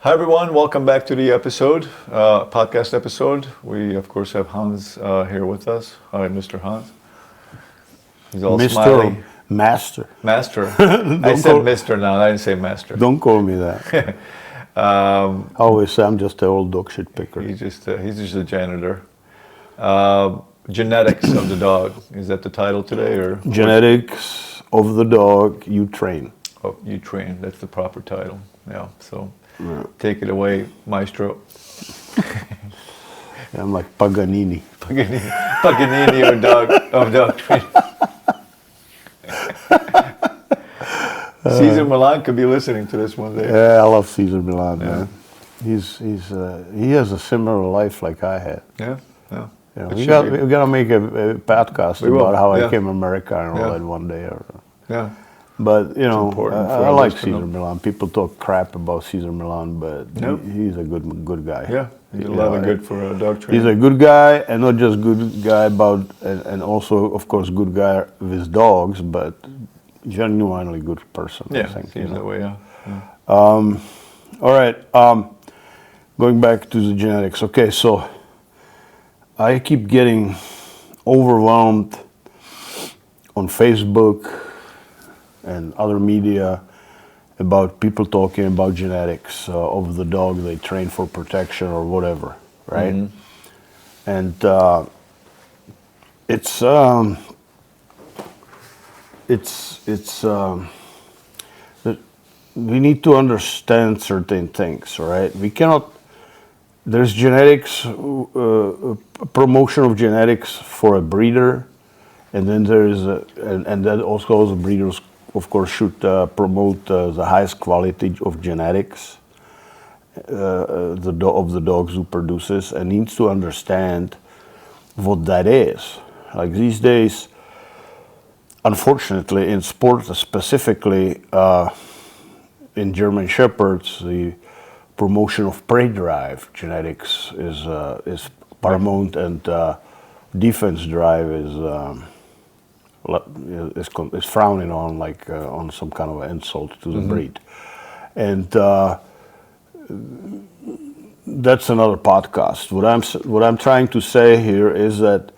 Hi everyone, welcome back to the podcast episode. We of course have Hans here with us. Hi, Mr. Hans. He's all Mr. smiley. Master. Master. I said Mr. now. I didn't say Master. Don't call me that. I always say I'm just an old dog shit picker. He's just a janitor. Genetics of the dog. Is that the title today, or Genetics of the dog you train. Oh, you train. That's the proper title. Yeah. So take it away, Maestro. I'm like Paganini. Paganini of dog training. Cesar Milan could be listening to this one day. Yeah, I love Cesar Milan, man. He has a similar life like I had. Yeah, yeah. We got to make a podcast about how I came American and all that one day. Yeah. But I like Cesar know. Milan. People talk crap about Cesar Milan, but he's a good guy. Yeah, he's a lot of good for a dog trainer. He's a good guy, and not just good guy and also of course good guy with dogs, but genuinely good person. Yeah, I think, seems that way. Yeah. All right. Going back to the genetics. Okay, so I keep getting overwhelmed on Facebook and other media about people talking about genetics of the dog they train for protection or whatever, right? Mm-hmm. And we need to understand certain things, right? We cannot. There's genetics, promotion of genetics for a breeder, and then there is and that also the breeders, of course, should promote the highest quality of genetics of the dogs who produces, and needs to understand what that is. Like these days, unfortunately, in sport specifically, in German Shepherds, the promotion of prey drive genetics is paramount, and defense drive is frowning on, like on some kind of an insult to the breed, and that's another podcast. What I'm trying to say here is that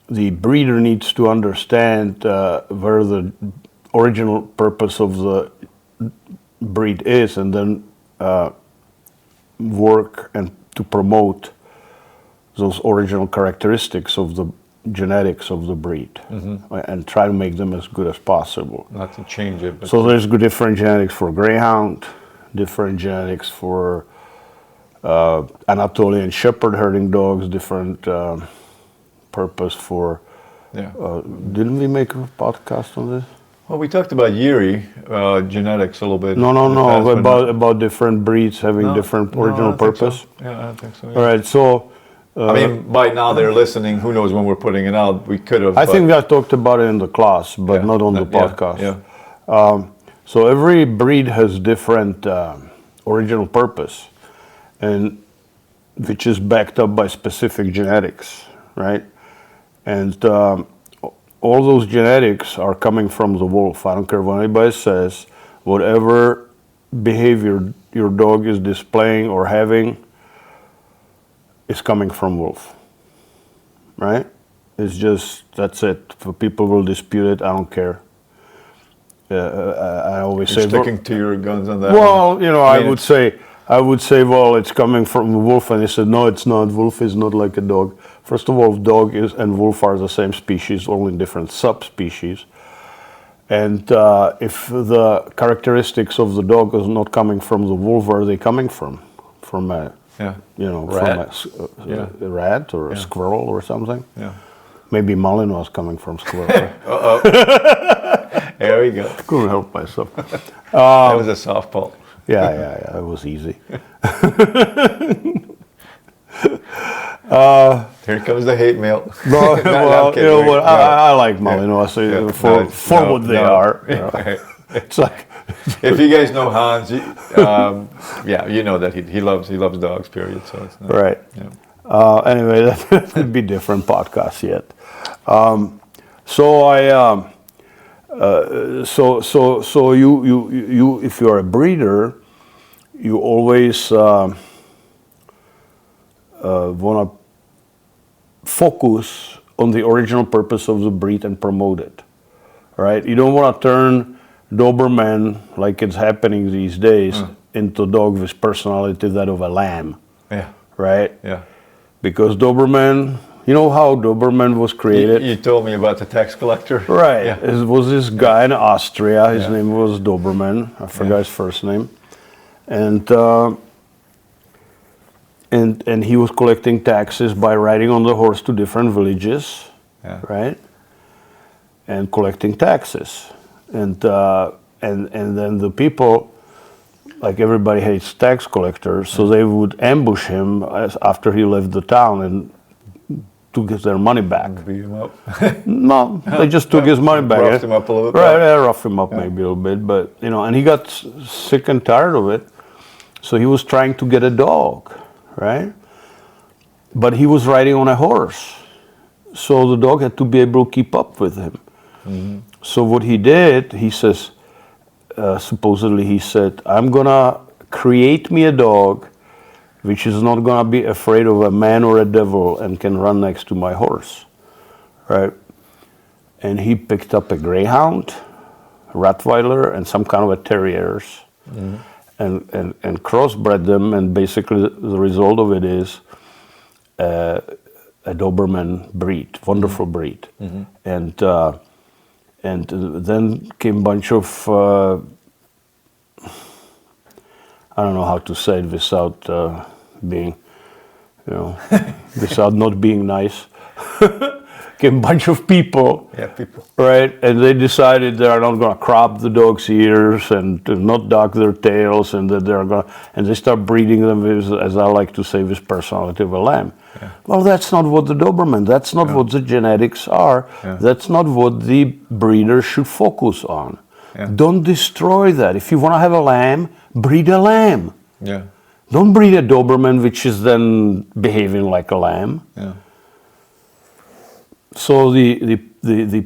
the breeder needs to understand where the original purpose of the breed is, and then work and to promote those original characteristics of the genetics of the breed, and try to make them as good as possible. Not to change it. But so there's different genetics for greyhound, different genetics for Anatolian Shepherd herding dogs, different purpose for. Yeah. Didn't we make a podcast on this? Well, we talked about Yuri genetics a little bit. No, about different breeds having different original purpose. So. Yeah, I don't think so. Yeah. All right, so. I mean, by now they're listening. Who knows when we're putting it out? We could have. I think I talked about it in the class, but not on the podcast. Yeah. So every breed has different original purpose, and which is backed up by specific genetics, right? And all those genetics are coming from the wolf. I don't care what anybody says. Whatever behavior your dog is displaying or having is coming from wolf, right? It's just, that's it. For people will dispute it, I don't care. I always say, sticking to your guns on that. Well, I would say, well, it's coming from the wolf, and he said, no, it's not. Wolf is not like a dog. First of all, dog and wolf are the same species, only different subspecies. And if the characteristics of the dog is not coming from the wolf, where are they coming from? From a, rat. From a rat or a squirrel or something. Yeah. Maybe Malinois coming from squirrel. There we go. Couldn't help myself. That was a softball. Yeah, it was easy. Here comes the hate mail. No, well, I like Malinois for what they are. It's like if you guys know Hans, you know that he loves dogs. Period. So it's not, right. Yeah. Anyway, that would be different podcast yet. So I so you if you're a breeder, you always want to focus on the original purpose of the breed and promote it, right? You don't want to turn Doberman, like it's happening these days, into a dog with personality that of a lamb, Yeah. right? Yeah. Because Doberman, you know how Doberman was created? You told me about the tax collector. Right. Yeah. It was this guy in Austria. His Yeah. name was Doberman. I forgot his first name. And he was collecting taxes by riding on the horse to different villages, right? And collecting taxes. And then the people, like everybody hates tax collectors, so they would ambush him after he left the town and to get their money back. Beat him up. No, they just took his money back. Roughed him up a little bit. Right, yeah, rough him up maybe a little bit, but you know, and he got sick and tired of it, so he was trying to get a dog, right? But he was riding on a horse, so the dog had to be able to keep up with him. Mm-hmm. So what he did, he says, supposedly he said, I'm gonna create me a dog which is not gonna be afraid of a man or a devil and can run next to my horse, right? And he picked up a greyhound, Rottweiler, and some kind of a terriers, and crossbred them, and basically the result of it is a Doberman breed, wonderful breed. And then came a bunch of I don't know how to say it without being, you know, without not being nice. Came a bunch of people, right? And they decided they are not going to crop the dog's ears and to not dock their tails, and that they're going, and they start breeding them with, as I like to say, with personality of a lamb. Well, that's not what the Doberman. That's not what the genetics are. That's not what the breeder should focus on. Don't destroy that. If you want to have a lamb, breed a lamb. Don't breed a Doberman which is then behaving like a lamb. So to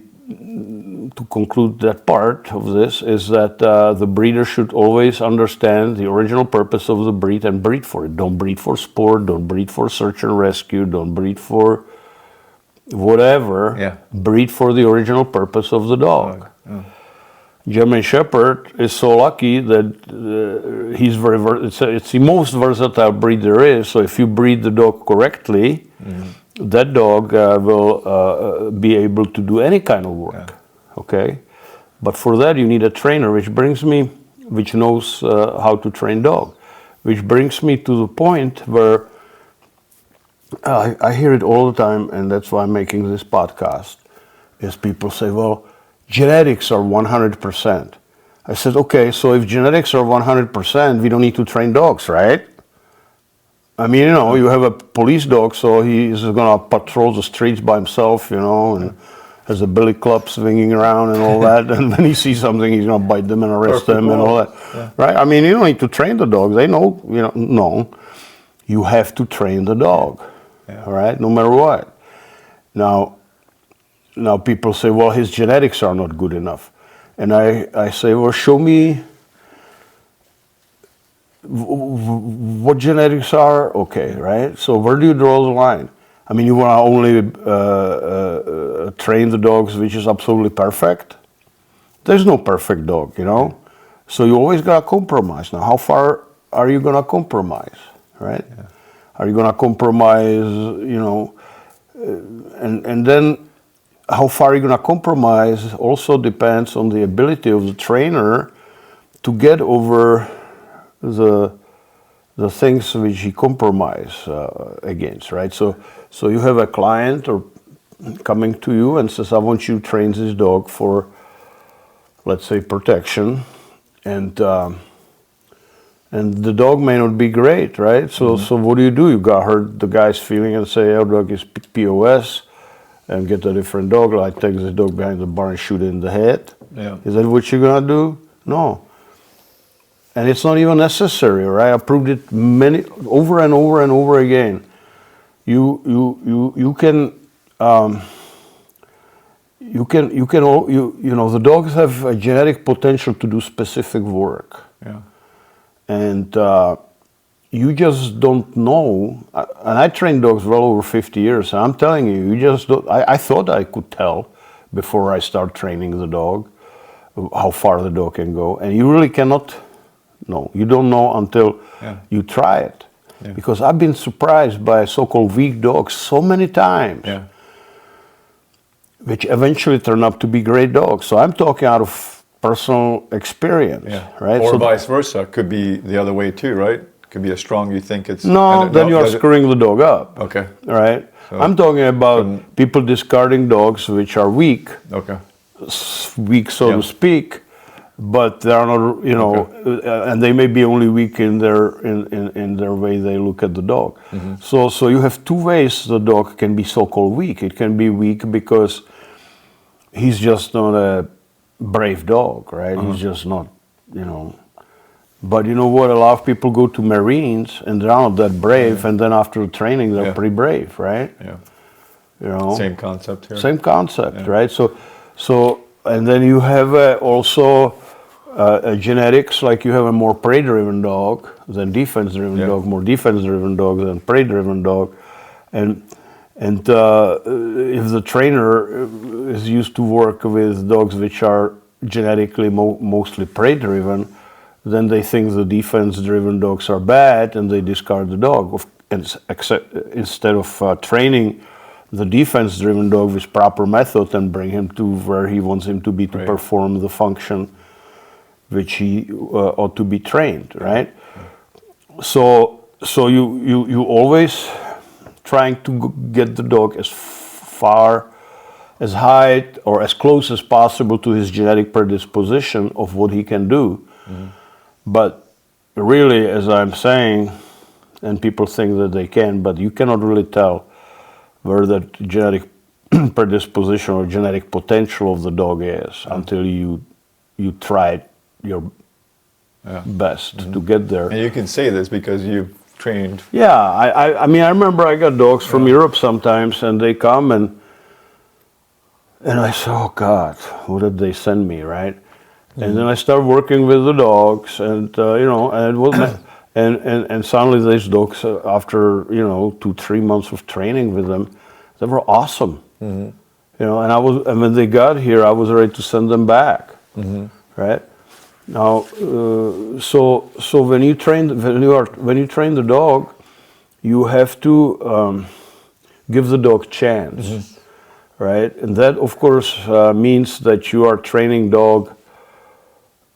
conclude that part of this is that the breeder should always understand the original purpose of the breed and breed for it. Don't breed for sport. Don't breed for search and rescue. Don't breed for whatever. Breed for the original purpose of the dog. German Shepherd is so lucky that he's it's the most versatile breed there is. So if you breed the dog correctly, that dog will be able to do any kind of work. Okay, but for that you need a trainer, which knows how to train dog. Which brings me to the point where I hear it all the time, and that's why I'm making this podcast. Is people say, well, genetics are 100%. I said, okay, so if genetics are 100%, we don't need to train dogs, right? I mean, you know, you have a police dog, so he's going to patrol the streets by himself, you know, and has a billy club swinging around and all that. And when he sees something, he's going to bite them and arrest them and all that, right? I mean, you don't need to train the dog. They know, you know, no. You have to train the dog, all right, no matter what. Now people say, well, his genetics are not good enough. And I say, well, show me what genetics are, okay, right? So where do you draw the line? I mean, you want to only train the dogs which is absolutely perfect? There's no perfect dog, you know? So you always got to compromise. Now, how far are you going to compromise, right? Are you going to compromise, you know, and then how far you're going to compromise also depends on the ability of the trainer to get over the things which he compromise against, right? So you have a client or coming to you and says, I want you to train this dog for, let's say, protection, and the dog may not be great, right? So what do? You got to hurt the guy's feeling and say, our dog is POS, and get a different dog, like take this dog behind the bar and shoot it in the head. Is that what you're gonna do? No. And it's not even necessary, right? I proved it over and over and over again. You can the dogs have a genetic potential to do specific work. and you just don't know. And I trained dogs well over 50 years, and I'm telling you, you just don't. I thought I could tell before I start training the dog how far the dog can go, and you really cannot know. You don't know until you try it. Yeah. Because I've been surprised by so-called weak dogs so many times, Yeah. which eventually turn up to be great dogs. So I'm talking out of personal experience, Yeah. right? Or So vice versa. Could be the other way too, right? Could be a strong you think it's... no, and then you are does it- screwing the dog up. Okay. Right? So I'm talking about people discarding dogs which are weak, Okay. weak so to speak, but they are not, you know, and they may be only weak in their way they look at the dog. So you have two ways the dog can be so-called weak. It can be weak because he's just not a brave dog, right? He's just not, you know. But you know what? A lot of people go to Marines and they're not that brave, and then after the training they're pretty brave, right? Yeah. You know. Same concept here. Same concept, right? So, and then you have also genetics, like you have a more prey-driven dog than defense-driven dog, more defense-driven dog than prey-driven dog, and if the trainer is used to work with dogs which are genetically mostly prey-driven, then they think the defense-driven dogs are bad and they discard the dog. Instead of training the defense-driven dog with proper method and bring him to where he wants him to be to perform the function which he ought to be trained, right? So you always trying to get the dog as far, as high, or as close as possible to his genetic predisposition of what he can do. But really, as I'm saying, and people think that they can, but you cannot really tell where the genetic predisposition or genetic potential of the dog is until you try your best to get there. And you can say this because you've trained. Yeah, I mean, I remember I got dogs from Europe sometimes, and they come and I say, oh God, what did they send me, right? And then I start working with the dogs, and you know, and it was, and suddenly these dogs, after 2-3 months of training with them, they were awesome. You know, and when they got here, I was ready to send them back, right? Now, so when you train the dog, you have to give the dog chance, right? And that, of course, means that you are training dog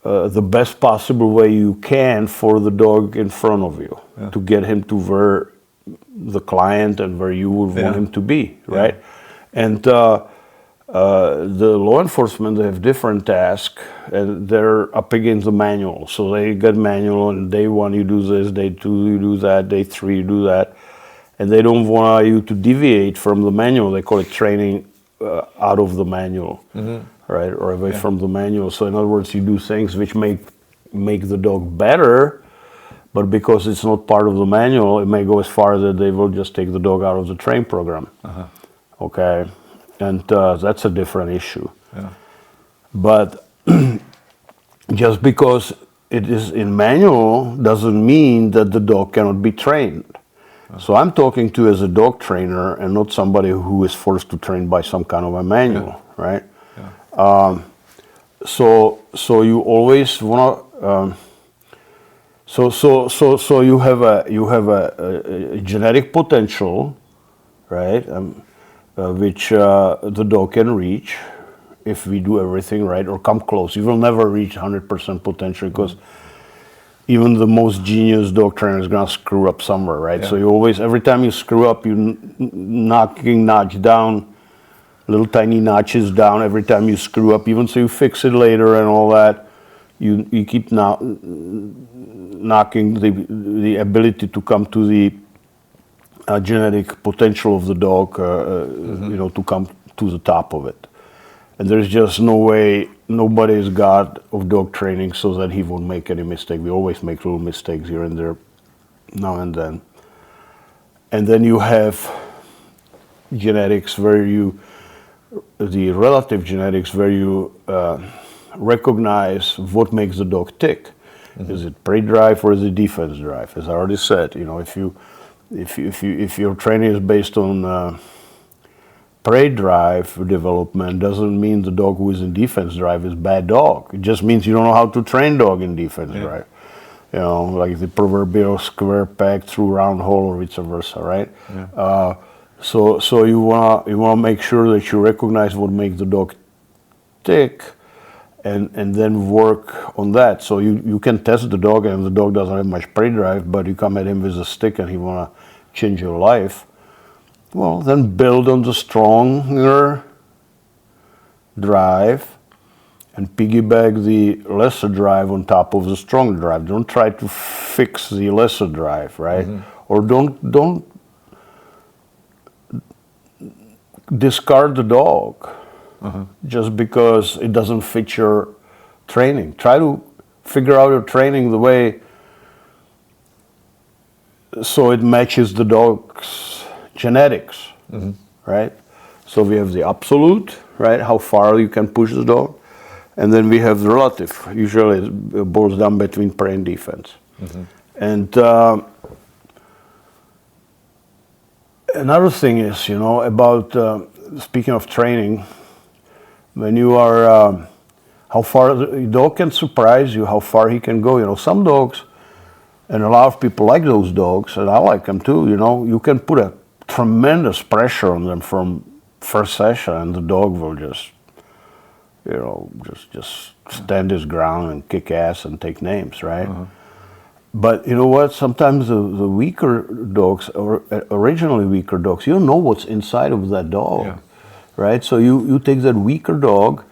the best possible way you can for the dog in front of you to get him to where the client and where you would want him to be, right? And the law enforcement, they have different tasks, and they're up against the manual. So they get manual, and day 1 you do this, day 2 you do that, day 3 you do that, and they don't want you to deviate from the manual. They call it training out of the manual, right, or away from the manual. So in other words, you do things which make the dog better, but because it's not part of the manual, it may go as far that they will just take the dog out of the train program. Okay, and that's a different issue. But just because it is in manual doesn't mean that the dog cannot be trained. So I'm talking to you as a dog trainer and not somebody who is forced to train by some kind of a manual, right? So you always want to. So you have a genetic potential, right? Which the dog can reach if we do everything right or come close. You will never reach 100% potential because even the most genius dog trainer is gonna screw up somewhere, right? So you always, every time you screw up, you notch down, little tiny notches down every time you screw up, even so you fix it later and all that. You keep knocking the ability to come to the genetic potential of the dog, to come to the top of it. And there's just no way, nobody's God of dog training so that he won't make any mistake. We always make little mistakes here and there, now and then. And then you have genetics the relative genetics where you recognize what makes the dog tick. Is it pre-drive or is it defense drive? As I already said, if your training is based on pre-drive development, doesn't mean the dog who is in defense drive is bad dog. It just means you don't know how to train dog in defense drive. Like the proverbial square peg through round hole or vice versa, right? Yeah. So you wanna make sure that you recognize what makes the dog tick, and then work on that. So you can test the dog, and the dog doesn't have much pre-drive, but you come at him with a stick and he wanna change your life. Well, then build on the stronger drive and piggyback the lesser drive on top of the strong drive. Don't try to fix the lesser drive, right? Or don't discard the dog just because it doesn't fit your training. Try to figure out your training the way so it matches the dog's genetics, right? So we have the absolute, right? How far you can push the dog. And then we have the relative. Usually it boils down between pre and defense. And another thing is, about speaking of training, when you are, how far the dog can surprise you, how far he can go. Some dogs, and a lot of people like those dogs, and I like them too. You can put a tremendous pressure on them from first session, and the dog will just stand his ground and kick ass and take names, right? But you know what? Sometimes the weaker dogs, or originally weaker dogs, you don't know what's inside of that dog, right? So you take that weaker dog,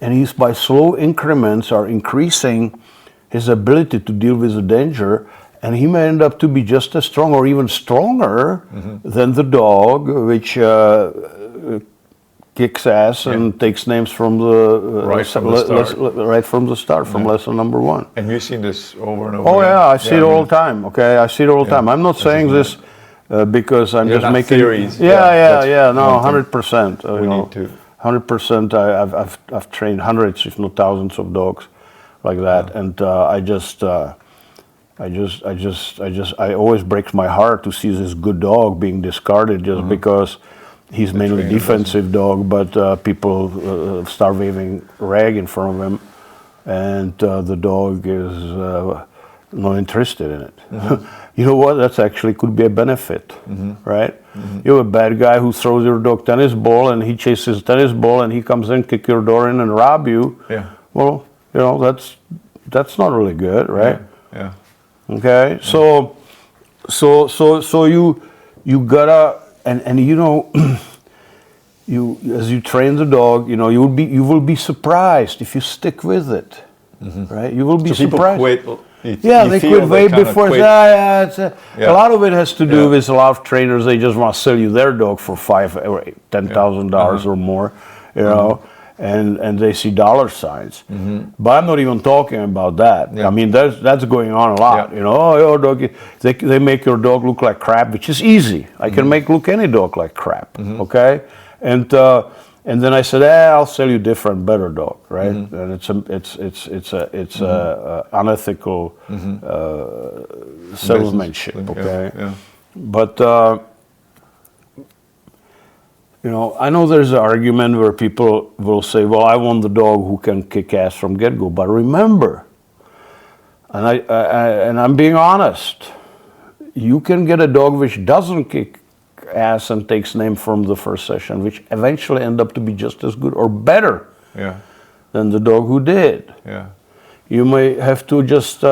and he's by slow increments are increasing his ability to deal with the danger, and he may end up to be just as strong or even stronger than the dog, which kicks ass and takes names from the right from the start, from lesson number one. And you've seen this over and over. Oh yeah, I see it all the time. Okay, I see it all the time. I'm not saying this because I'm just making theories. No, 100%. We need to. 100%. I've trained hundreds, if not thousands, of dogs like that, and I always breaks my heart to see this good dog being discarded just because he's mainly defensive dog, but people start waving rag in front of him, and the dog is not interested in it. You know what? That's actually could be a benefit, right? You have a bad guy who throws your dog tennis ball, and he chases tennis ball, and he comes in, kick your door in, and rob you. Yeah. Well, that's not really good, right? Yeah. Okay. So you gotta. And you as you train the dog, you will be surprised if you stick with it, right? You will be surprised. People quit. They quit way before. A lot of it has to do with a lot of trainers. They just want to sell you their dog for $5,000 or $10,000 or more, and they see dollar signs. But I'm not even talking about that. I mean, that's going on a lot. Your dog, they make your dog look like crap, which is easy. I can look any dog like crap. Okay, and then I said, I'll sell you different, better dog, right? And it's a unethical salesmanship. Okay, but. I know there's an argument where people will say, well, I want the dog who can kick ass from get-go. But remember, and I'm being honest, you can get a dog which doesn't kick ass and takes name from the first session, which eventually end up to be just as good or better than the dog who did. You may have to just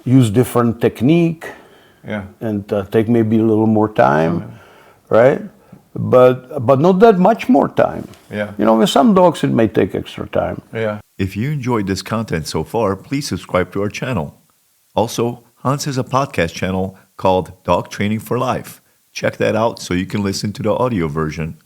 use different technique and take maybe a little more time, right? But not that much more time. With some dogs it may take extra time. If you enjoyed this content so far, please subscribe to our channel. Also, Hans has a podcast channel called Dog Training for Life. Check that out so you can listen to the audio version.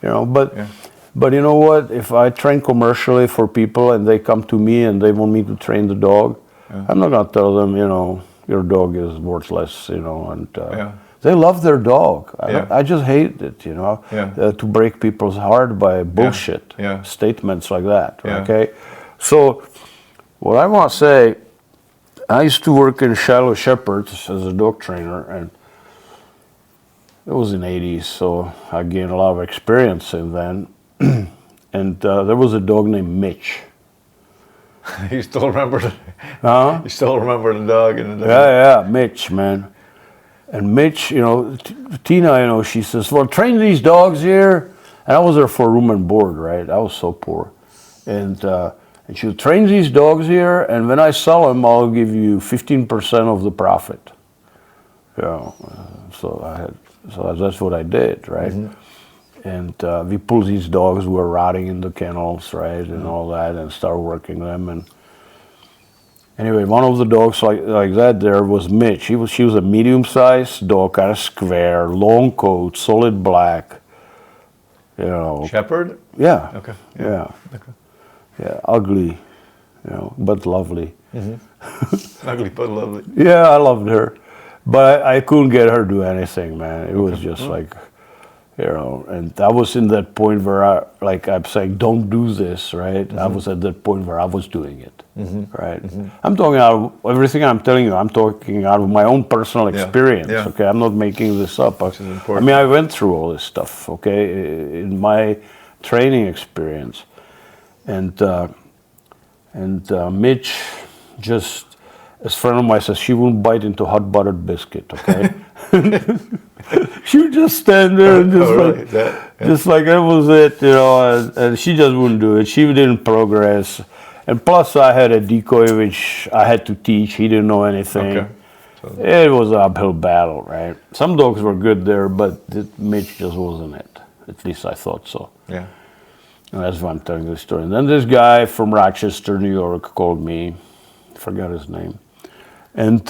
But you know what? If I train commercially for people and they come to me and they want me to train the dog, I'm not gonna tell them, your dog is worthless, They love their dog. I just hate it, to break people's heart by bullshit statements like that. Okay, so what I want to say I used to work in Shiloh Shepherds as a dog trainer, and it was in the 80s, so I gained a lot of experience in then. And there was a dog named Mitch. You still remember the, Huh? you still remember the dog and the Yeah, Mitch, man. And Mitch, Tina, she says, well, train these dogs here. And I was there for room and board, right? I was so poor. And she'll train these dogs here, and when I sell them, I'll give you 15% of the profit. So that's what I did, right? Mm-hmm. And we pulled these dogs who were rotting in the kennels, right, and all that, and started working them. And anyway, one of the dogs like that there was Mitch. She was a medium-sized dog, kind of square, long coat, solid black. Shepherd? Yeah. Okay. Yeah. Okay. Yeah, ugly, but lovely. Mm-hmm. Ugly but lovely. Yeah, I loved her, but I couldn't get her to do anything, man. It was just like, and I was in that point where I'm saying, don't do this, right? Mm-hmm. I was at that point where I was doing it, right? Mm-hmm. I'm talking out of everything I'm telling you. I'm talking out of my own personal experience. Yeah. Okay, I'm not making this up. I mean, I went through all this stuff. Okay, in my training experience. And Mitch, just as a friend of mine says, she wouldn't bite into hot buttered biscuit, okay? She would just stand there and just like that was it, and she just wouldn't do it. She didn't progress. And plus I had a decoy which I had to teach. He didn't know anything. Okay. So it was an uphill battle, right? Some dogs were good there, but Mitch just wasn't it. At least I thought so. Yeah. And that's why I'm telling this story. And then this guy from Rochester, New York, called me. I forgot his name. And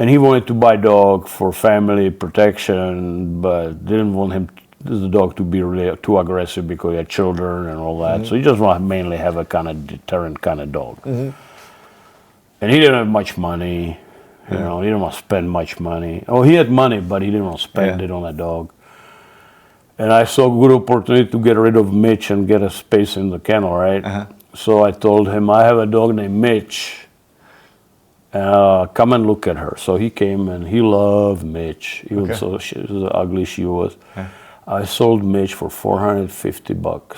he wanted to buy a dog for family protection, but didn't want the dog to be really too aggressive because he had children and all that. Mm-hmm. So he just wanted to mainly have a kind of deterrent kind of dog. Mm-hmm. And he didn't have much money. He didn't want to spend much money. Oh, he had money, but he didn't want to spend it on a dog. And I saw a good opportunity to get rid of Mitch and get a space in the kennel, right? Uh-huh. So I told him, I have a dog named Mitch. Come and look at her. So he came and he loved Mitch. She was ugly she was. Uh-huh. I sold Mitch for $450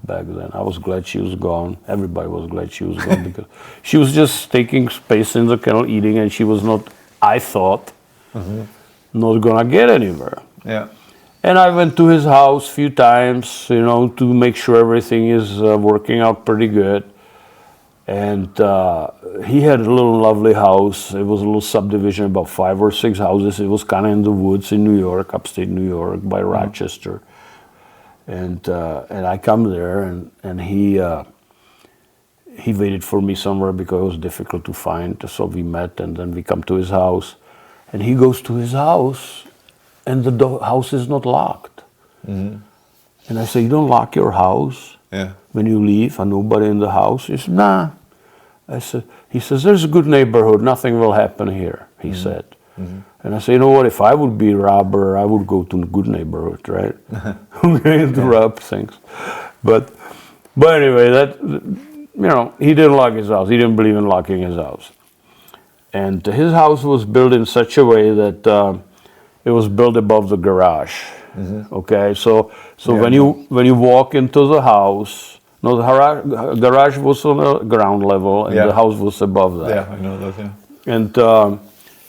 back then. I was glad she was gone. Everybody was glad she was gone because she was just taking space in the kennel, eating, and she was not, I thought, not gonna get anywhere. Yeah. And I went to his house a few times, to make sure everything is working out pretty good. And he had a little lovely house. It was a little subdivision, about 5 or 6 houses. It was kind of in the woods in New York, upstate New York, by Rochester. And I come there, and he waited for me somewhere because it was difficult to find. So we met, and then we come to his house. And he goes to his house, and the house is not locked. Mm-hmm. And I say, you don't lock your house when you leave and nobody in the house? He said, nah. He says, there's a good neighborhood, nothing will happen here, he said. Mm-hmm. And I say, you know what, if I would be a robber, I would go to a good neighborhood, right? To rob things. But anyway, he didn't lock his house. He didn't believe in locking his house. And his house was built in such a way that it was built above the garage. Mm-hmm. Okay, so when you walk into the house, the garage was on the ground level and the house was above that. Yeah, I know that. Yeah.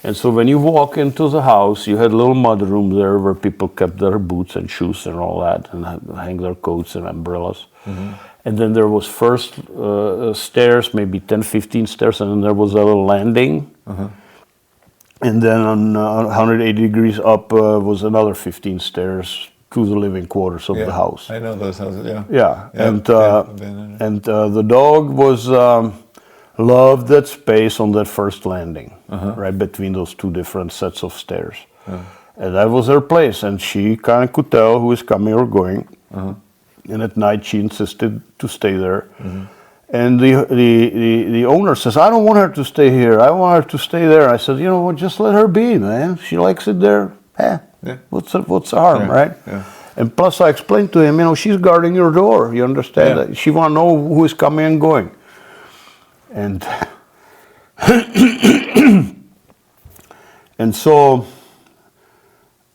And so when you walk into the house, you had a little mud room there where people kept their boots and shoes and all that, and hang their coats and umbrellas. Mm-hmm. And then there was first stairs, maybe 10, 15 stairs, and then there was a little landing. Uh-huh. And then on 180 degrees up was another 15 stairs to the living quarters of the house. I know those houses, yeah. Yeah, and the dog was loved that space on that first landing, right between those two different sets of stairs. And that was her place, and she kind of could tell who was coming or going. And at night she insisted to stay there. Mm-hmm. And the owner says, I don't want her to stay here. I want her to stay there. I said, just let her be, man. She likes it there. What's the harm, right? Yeah. And plus I explained to him, she's guarding your door. You understand that? She want to know who is coming and going. And And so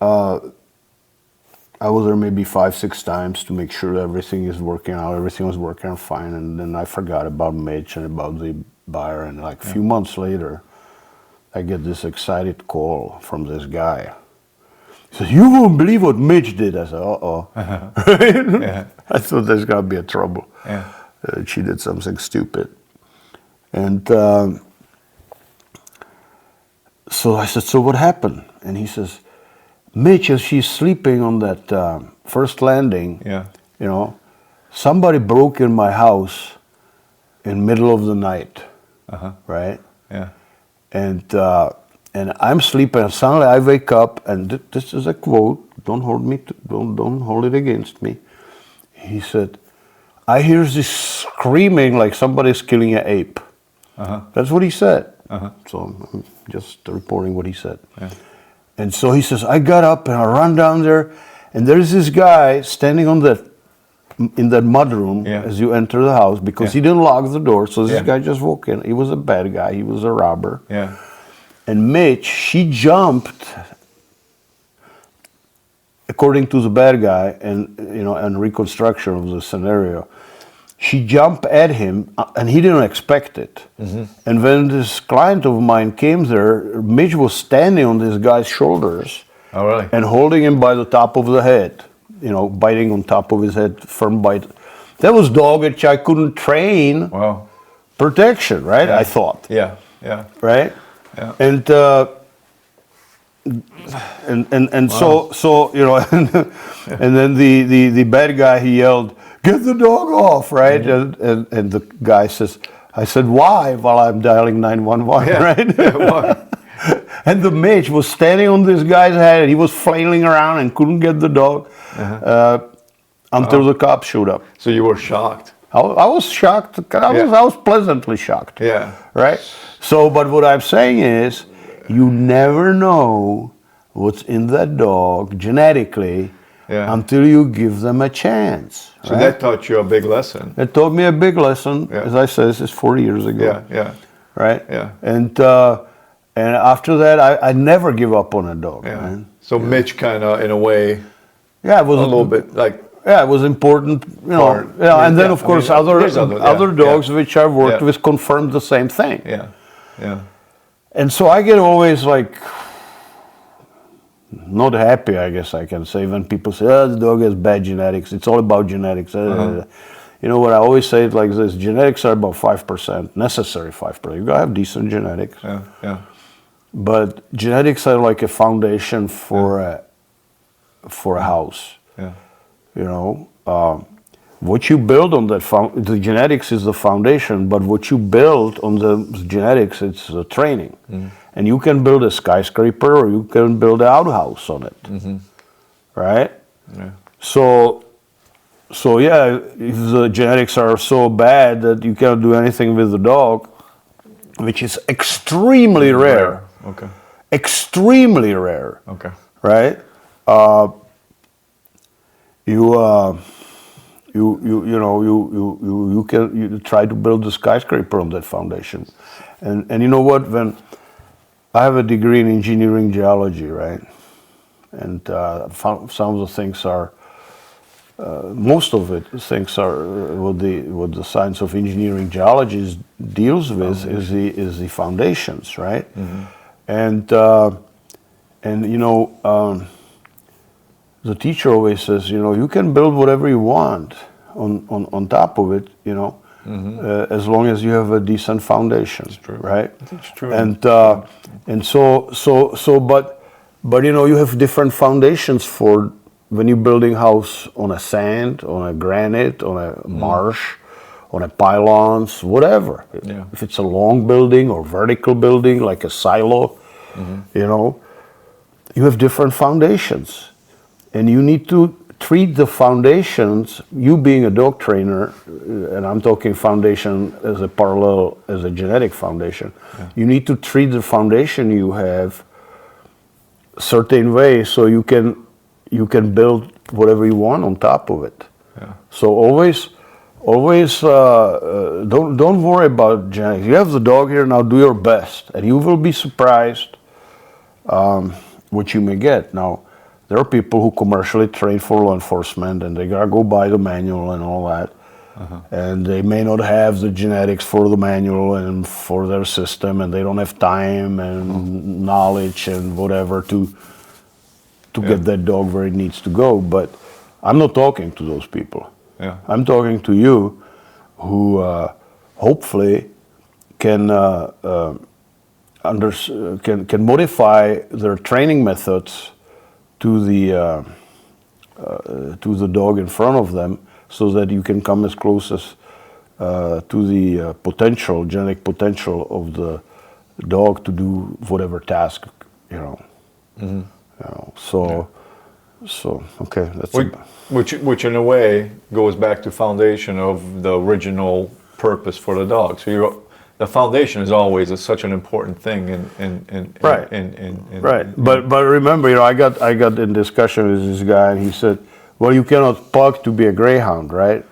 I was there maybe 5-6 times to make sure everything is working out. Everything was working out fine, and then I forgot about Mitch and about the buyer. And like a few months later, I get this excited call from this guy. He says, "You won't believe what Mitch did." I said, "Uh-oh." Yeah. I thought there's gonna be a trouble. Yeah. She did something stupid. And so I said, "So what happened?" And he says, "Mitch, as she's sleeping on that first landing, Yeah. you know, somebody broke in my house in middle of the night, right? Yeah. And I'm sleeping, and suddenly I wake up, and this is a quote. Don't hold it against me." He said, "I hear this screaming like somebody's killing an ape." That's what he said. So I'm just reporting what he said. Yeah. And so he says, "I got up and I run down there, and there's this guy standing in that mudroom as you enter the house, because he didn't lock the door. So this guy just walked in. He was a bad guy. He was a robber. Yeah. And Mitch, she jumped, according to the bad guy, and reconstruction of the scenario. She jumped at him, and he didn't expect it. And when this client of mine came there, Mitch was standing on this guy's shoulders, Oh, really? and holding him by the top of the head, biting on top of his head, firm bite. That was dog which I couldn't train. Wow. Protection, right? Yeah. I thought. Yeah. Yeah. Right? Yeah. And so and then the bad guy, he yelled, "Get the dog off!" Right? And the guy says, I said, "Why?" While I'm dialing 911, right? Yeah, why? And the Mitch was standing on this guy's head, and he was flailing around and couldn't get the dog until the cops showed up. So you were shocked. I was shocked. I was pleasantly shocked. Yeah. Right? So, but what I'm saying is, you never know what's in that dog genetically until you give them a chance. So right? that taught you a big lesson. It taught me a big lesson. Yeah. As I said, this is 40 years ago. Yeah. Yeah. Right? Yeah. And after that, I never give up on a dog. Yeah. Right? So Mitch kind of, in a way, Yeah, it was a little bit like. Yeah, it was important, Part. and then of course there's other dogs which I've worked with confirmed the same thing. Yeah. Yeah. And so I get always like not happy, I guess I can say, when people say, "Oh, the dog has bad genetics. It's all about genetics." You know what I always say it like this: genetics are about 5%, necessary 5%. You gotta have decent genetics. Yeah. Yeah. But genetics are like a foundation for a house. Yeah. What you build on that the genetics is the foundation, but what you build on the genetics, it's the training. And you can build a skyscraper, or you can build an outhouse on it, right? Yeah. So yeah, if the genetics are so bad that you cannot do anything with the dog, which is extremely rare. Okay. Extremely rare. Okay. Right? You try to build a skyscraper on that foundation, and you know what? When I have a degree in engineering geology, right, and some of the things are, most of it things are what the science of engineering geology deals with is the foundations, right, and the teacher always says, you can build whatever you want on top of it, as long as you have a decent foundation, right? That's true. But you have different foundations for when you're building house on a sand, on a granite, on a marsh, on a pylons, whatever. Yeah. If it's a long building or vertical building like a silo, you have different foundations. And you need to treat the foundations, you being a dog trainer, and I'm talking foundation as a parallel, as a genetic foundation, you need to treat the foundation you have a certain way so you can build whatever you want on top of it. Yeah. So always don't worry about genetics. You have the dog here now. Do your best, and you will be surprised what you may get. Now, there are people who commercially train for law enforcement, and they gotta go buy the manual and all that. And they may not have the genetics for the manual and for their system, and they don't have time and knowledge and whatever to get that dog where it needs to go. But I'm not talking to those people. Yeah. I'm talking to you who hopefully can can modify their training methods to the dog in front of them, so that you can come as close as to the genetic potential of the dog to do whatever task, you know. So okay, that's which in a way goes back to foundation of the original purpose for the dog. So the foundation is always such an important thing right. But remember, you know, I got in discussion with this guy, and he said, well, you cannot pug to be a greyhound, right?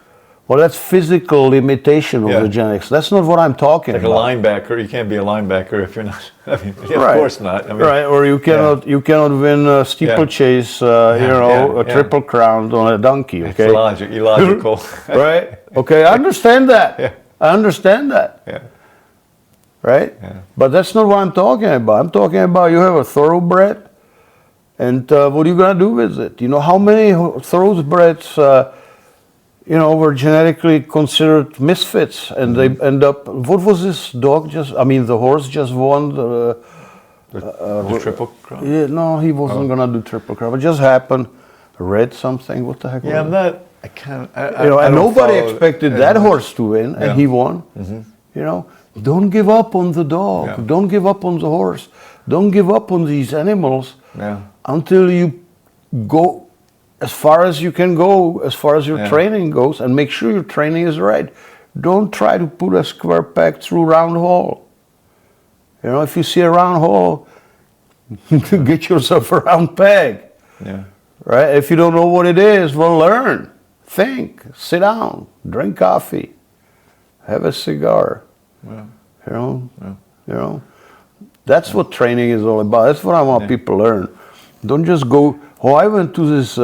Well, that's physical limitation of the genetics. That's not what I'm talking about. Like a linebacker, you can't be a linebacker if you're not. I mean, of course not. I mean, right, or you cannot win a steeplechase, a triple crown on a donkey. Okay, it's illogical. Right? Okay, I understand that. I understand that. Right? But that's not what I'm talking about. I'm talking about you have a thoroughbred, and what are you gonna do with it? You know, how many thoroughbreds were genetically considered misfits, and they end up. What was this dog the horse just won the Triple Crown? Yeah, no, he wasn't gonna do Triple Crown. It just happened. Read something. What the heck? Yeah, was it? I can't. And nobody expected that horse to win, and he won. You know, don't give up on the dog. Yeah. Don't give up on the horse. Don't give up on these animals until you go as far as you can go, as far as your training goes, and make sure your training is right. Don't try to put a square peg through round hole. You know, if you see a round hole, get yourself a round peg. Yeah. Right? If you don't know what it is, well, learn, think, sit down, drink coffee, have a cigar. Yeah. You know, that's what training is all about. That's what I want people to learn. Don't just go. Oh, I went to this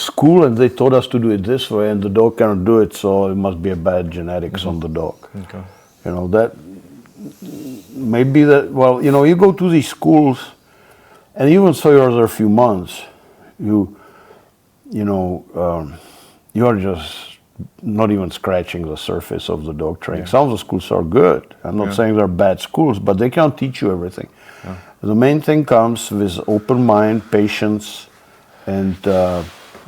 school and they taught us to do it this way, and the dog cannot do it, so it must be a bad genetics on the dog. Okay. You know, that maybe that. Well, you know, you go to these schools, and even so, you're there a few months. You are just not even scratching the surface of the dog training. Some of the schools are good. I'm not saying they're bad schools, but they can't teach you everything. The main thing comes with open mind, patience, and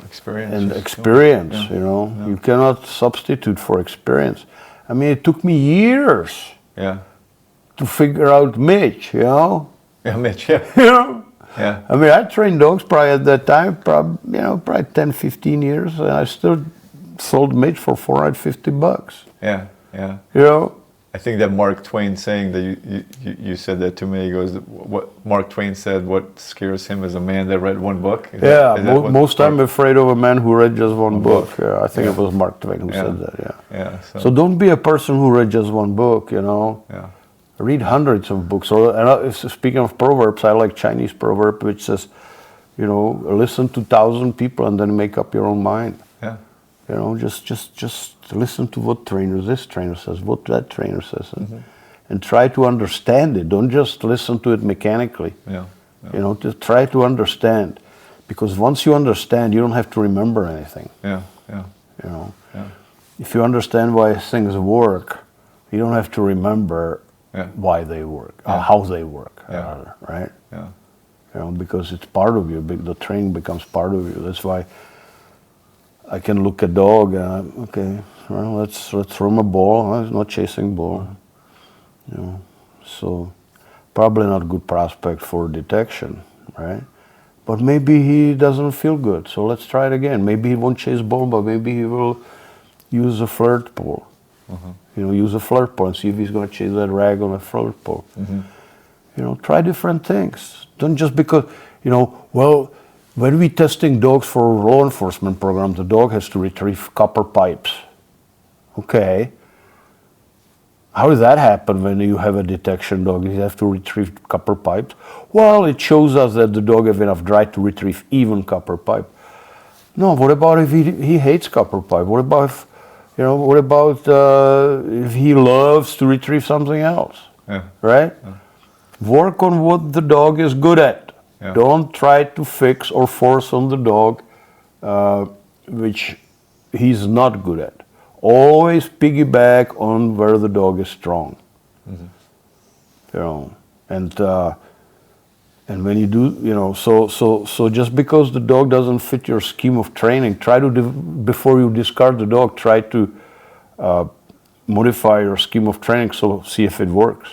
experience. You know, you cannot substitute for experience. I mean, it took me years to figure out Mitch. You know. Yeah, Mitch. You know. Yeah. I mean, I trained dogs probably at that time, probably 10, 15 years, and I still sold Mitch for $450. Yeah. You know? I think that Mark Twain saying that you said that to me. He goes, what Mark Twain said, what scares him is a man that read one book. Most I'm afraid of a man who read just one book. Yeah, I think it was Mark Twain who said that, So don't be a person who read just one book, you know. Yeah. Read hundreds of books. Speaking of proverbs, I like Chinese proverb which says, you know, listen to 1,000 people and then make up your own mind. Yeah. You know, just listen to what this trainer says, what that trainer says, and try to understand it. Don't just listen to it mechanically. You know, just try to understand, because once you understand, you don't have to remember anything. You know, if you understand why things work, you don't have to remember why they work, how they work, rather, right? You know, because it's part of you. The training becomes part of you. That's why I can look at dog and okay, well, let's throw him a ball. He's not chasing ball. You know, so probably not good prospect for detection, right? But maybe he doesn't feel good, so let's try it again. Maybe he won't chase ball, but maybe he will use a flirt pole. You know, use a flirt pole and see if he's going to chase that rag on a flirt pole. You know, try different things. Don't just because, you know, well, when we're testing dogs for a law enforcement program, the dog has to retrieve copper pipes. Okay. How does that happen when you have a detection dog? You have to retrieve copper pipes. Well, it shows us that the dog has enough drive to retrieve even copper pipe. No, what about if he hates copper pipe? What about if, what about if he loves to retrieve something else? Yeah. Right? Work on what the dog is good at. Yeah. Don't try to fix or force on the dog which he's not good at. Always piggyback on where the dog is strong. And when you do, so just because the dog doesn't fit your scheme of training, try to before you discard the dog, try to modify your scheme of training, so see if it works.